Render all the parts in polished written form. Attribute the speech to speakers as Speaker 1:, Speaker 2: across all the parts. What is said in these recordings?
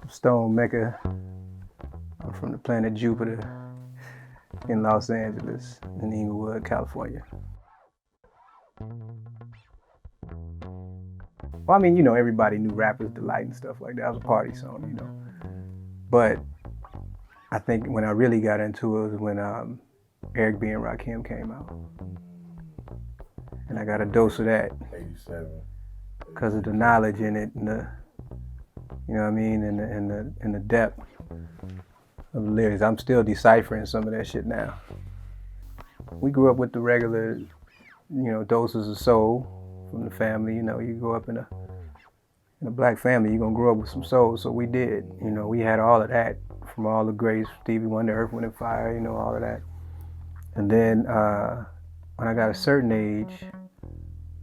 Speaker 1: Stone Mecca. I'm from the planet Jupiter in Los Angeles, in Inglewood, California. Well, I mean, you know, everybody knew Rapper's Delight and stuff like that. It was a party song, you know. But I think when I really got into it was when Eric B. and Rakim came out. And I got a dose of that.
Speaker 2: 87.
Speaker 1: Because of the knowledge in it and the, you know what I mean, and the depth of the lyrics. I'm still deciphering some of that shit now. We grew up with the regular, you know, doses of soul from the family. You know, you grow up in a black family, you're gonna grow up with some soul. So we did. You know, we had all of that from all the greats, Stevie Wonder, Earth, Wind and Fire, you know, all of that. And then when I got a certain age,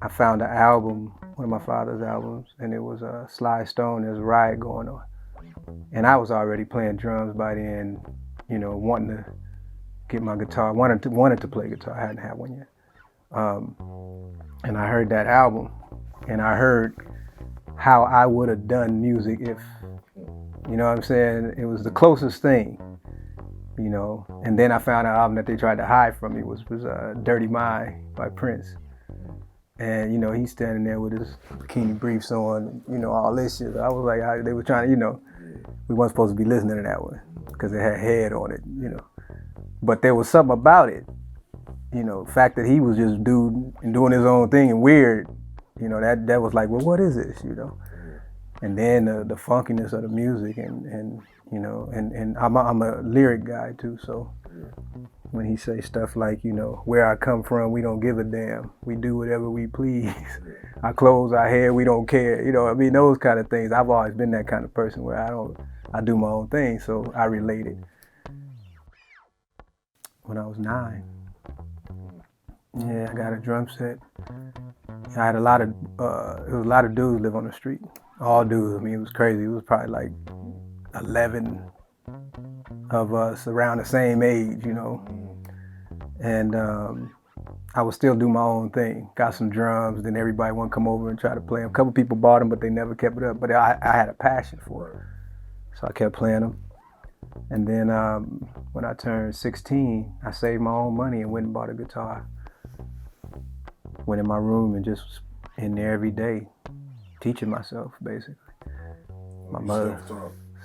Speaker 1: I found an album, one of my father's albums, and it was Sly Stone. There's a riot going on. And I was already playing drums by then, you know, wanting to get my guitar, wanted to play guitar. I hadn't had one yet. And I heard that album, and I heard how I would have done music if, you know what I'm saying? It was the closest thing, you know. And then I found an album that they tried to hide from me was Dirty Mind by Prince. And, you know, he's standing there with his bikini briefs on, you know, all this shit. I was like, they were trying to, you know, we weren't supposed to be listening to that one because it had head on it, you know. But there was something about it, you know, the fact that he was just dude and doing his own thing and weird, you know, that was like, well, what is this, you know? And then the funkiness of the music and you know, and I'm a lyric guy too, so when he say stuff like, you know, where I come from, we don't give a damn. We do whatever we please. Our clothes, our hair, we don't care. You know, I mean, those kind of things. I've always been that kind of person where I do my own thing, so I related. When I was 9, yeah, I got a drum set. I had a lot of dudes live on the street. All dudes, I mean, it was crazy. It was probably like 11 of us around the same age, you know. And I would still do my own thing. Got some drums, then everybody wanted to come over and try to play them. A couple people bought them, but they never kept it up. But I had a passion for it. So I kept playing them. And then when I turned 16, I saved my own money and went and bought a guitar. Went in my room and just was in there every day, teaching myself, basically. My mother,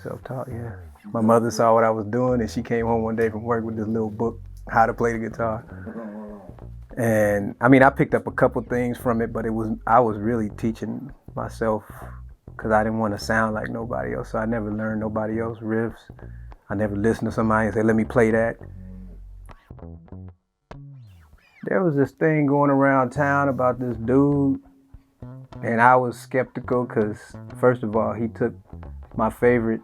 Speaker 1: self-taught, yeah. My mother saw what I was doing, and she came home one day from work with this little book, how to play the guitar. And I mean, I picked up a couple things from it, but I was really teaching myself because I didn't want to sound like nobody else. So I never learned nobody else's riffs. I never listened to somebody and say, let me play that. There was this thing going around town about this dude, and I was skeptical because, first of all, he took my favorite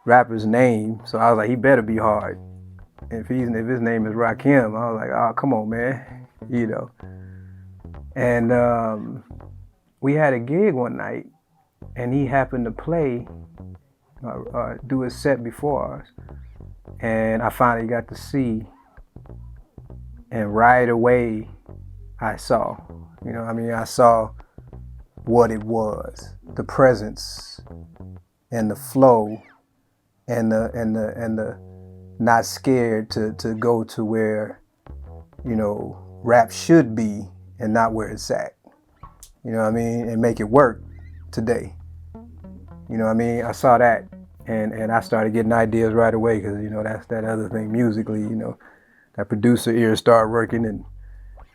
Speaker 1: rapper's name, so I was like, he better be hard. If his name is Rakim, I was like, oh, come on, man, you know. And we had a gig one night, and he happened to play, do his set before ours, and I finally got to see. And right away, I saw, you know, I mean, I saw what it was, the presence and the flow and the not scared to go to where, you know, rap should be and not where it's at, you know what I mean, and make it work today. You know what I mean? I saw that and I started getting ideas right away because, you know, that's that other thing musically, you know. That producer ear started working and,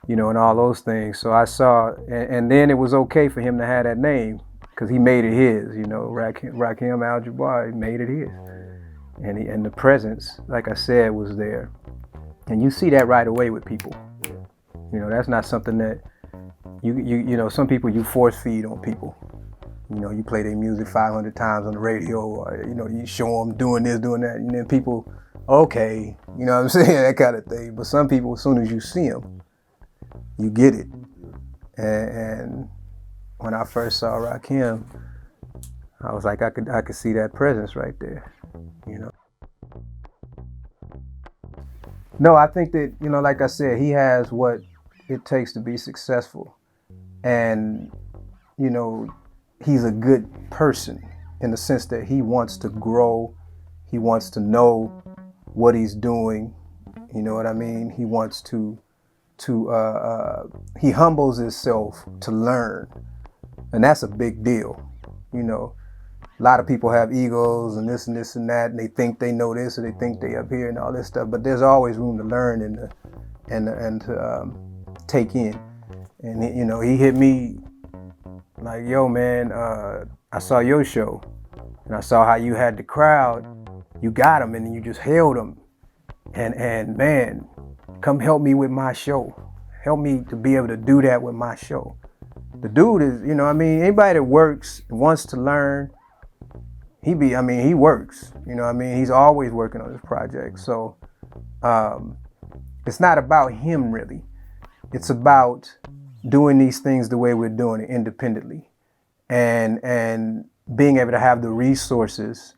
Speaker 1: you know, and all those things. So I saw, and then it was okay for him to have that name because he made it his, you know, Rakim Al-Jabbaar, he made it his. And the presence, like I said, was there. And you see that right away with people. You know, that's not something that, you know, some people you force feed on people. You know, you play their music 500 times on the radio or, you know, you show them doing this, doing that, and then people, okay, you know what I'm saying, that kind of thing. But some people, as soon as you see them, you get it. And when I first saw Rakim, I was like, I could see that presence right there, you know. No, I think that, you know, like I said, he has what it takes to be successful. And, you know, he's a good person in the sense that he wants to grow. He wants to know what he's doing. You know what I mean? He wants he humbles himself to learn. And that's a big deal. You know, a lot of people have egos and this and that, and they think they know this or they think they up here and all this stuff. But there's always room to learn and to take in. And you know, he hit me like, yo, man, I saw your show and I saw how you had the crowd. You got them and you just held them. And man, come help me with my show. Help me to be able to do that with my show. The dude is, you know what I mean, anybody that works, wants to learn, he works. You know what I mean? He's always working on this project. So it's not about him really. It's about doing these things the way we're doing it, independently. And being able to have the resources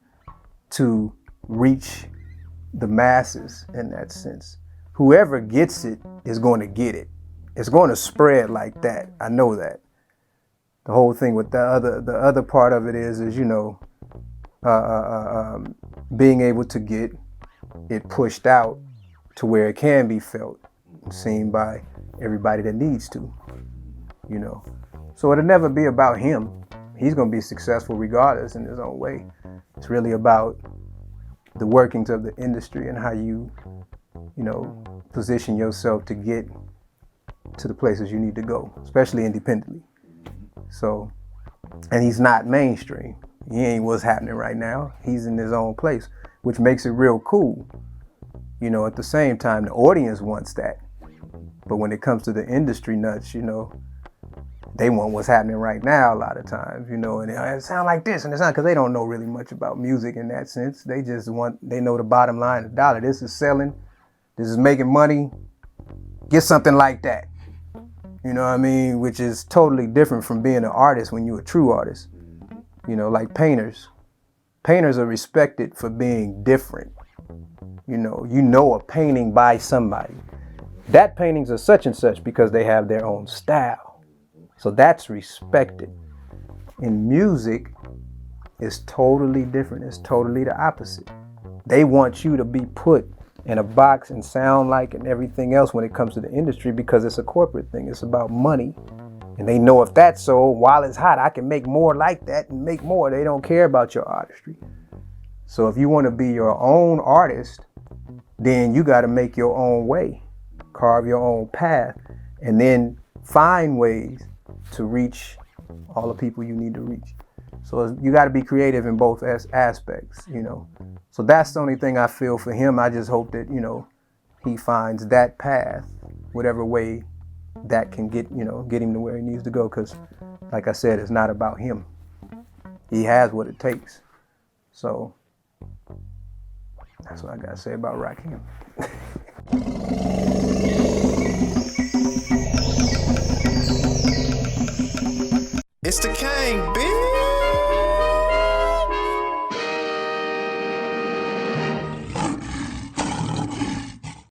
Speaker 1: to reach the masses in that sense. Whoever gets it is going to get it. It's going to spread like that. I know that. The whole thing with the other part of it is you know, being able to get it pushed out to where it can be felt and seen by everybody that needs to, you know. So it'll never be about him. He's going to be successful regardless in his own way. It's really about the workings of the industry and how you know, position yourself to get to the places you need to go, especially independently. So, and he's not mainstream. He ain't what's happening right now. He's in his own place, which makes it real cool. You know, at the same time, the audience wants that. But when it comes to the industry nuts, you know, they want what's happening right now a lot of times, you know, and it sound like this and it's not, because they don't know really much about music in that sense. They just they know the bottom line, the dollar. This is selling, this is making money, get something like that. You know what I mean? Which is totally different from being an artist when you're a true artist. You know, like painters. Painters are respected for being different. You know a painting by somebody. That painting's a such and such because they have their own style. So that's respected. In music, it's totally different. It's totally the opposite. They want you to be put in a box and sound like and everything else when it comes to the industry because it's a corporate thing. It's about money. And they know if that's so, while it's hot, I can make more like that and make more. They don't care about your artistry. So if you want to be your own artist, then you got to make your own way, carve your own path, and then find ways to reach all the people you need to reach. So you got to be creative in both aspects, you know. So that's the only thing I feel for him. I just hope that, you know, he finds that path, whatever way that can get him to where he needs to go. Because, like I said, it's not about him. He has what it takes. So that's what I got to say about Rakim.
Speaker 2: It's the king, bitch.